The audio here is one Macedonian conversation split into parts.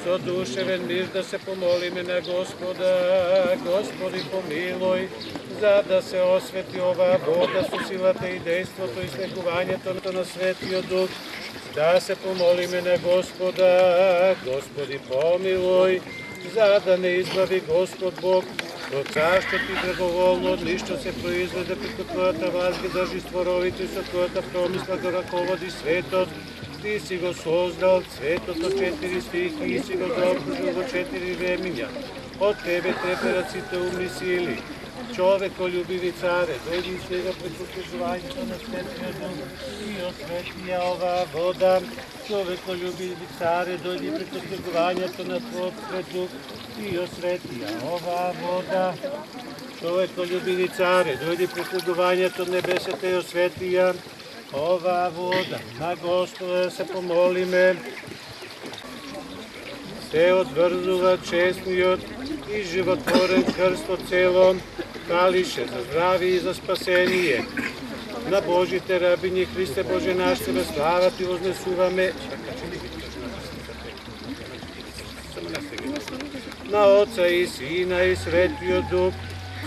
со душевен мир да се помолиме на Господа. Господи, помилуй, за да се освети ова вода со силата и действото и снегувањето на Светиот Дух. Да се помолиме на Господа. Господи, помилуй, за да не избави Господ Бог од царството и драговолно од ништо се произведе преко Твојата власт ги држи створовите со Твојата промисла го раководи светот. Ти си го создал светот од 4 стихи и си го заокружил во 4 времиња. Од Тебе треперат сите умни сили. Човеколюбиви царе, дојди сега пред послужувањето на Светиот Дух и осветија ова вода. Човеколюбиви царе, дојди пред послужувањето на Твојот Свет Дух и осветија ова вода. Човеколюбиви царе, дојди пред послужувањето небесете и осветија ова вода. На Господа да се помолиме. Се одврзува честниот и животворен крст од цело калише за здравие и за спасение. На Божите рабињи Христе Боже наш, Тебе слава Ти вознесуваме. На Отца и Сина и Светиот Дух,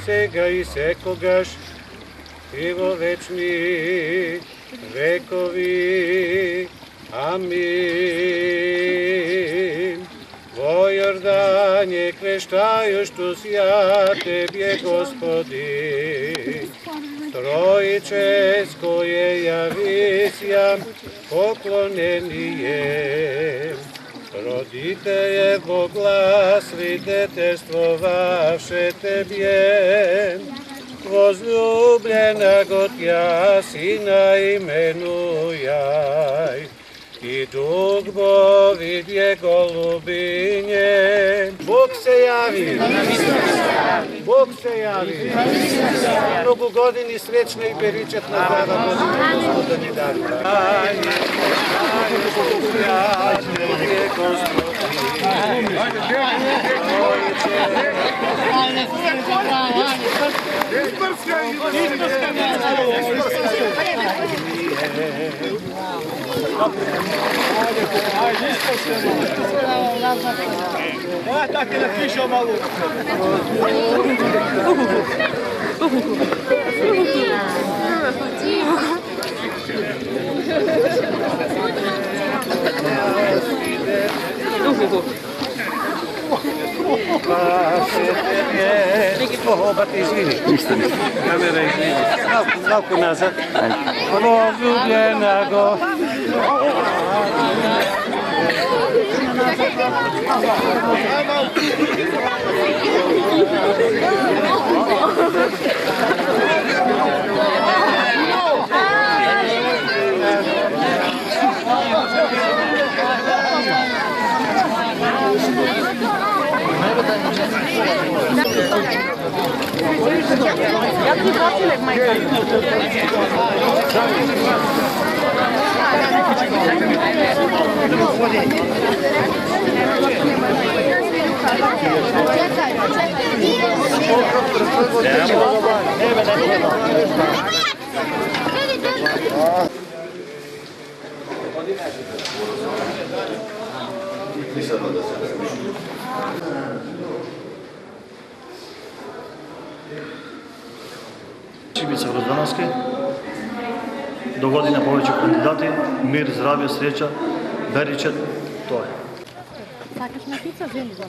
сега и секогаш, и во вечни векови. Амин. Во Јордање крещајушту ја Тебе, Господи, Троическо е јависја, поклонение. Родите е во глас, свидетелствовавше Тебе, возлюблена го Тја Сина именујај. И Дух Бог виде голубиње. Бог се јави. Бог се јави. Многу години сречна и беричетна здрава година Господа ни дарува. Так и напишем малу. Бате, извини. Камера, извини. Малку назад. Возлюблена го. Jak nie trafiłem, Majka. Шибица Гроздановски, до година повеќе кандидати, мир, здравје, среќа, беричет, тоа е. Сакаш на пица, вземи го.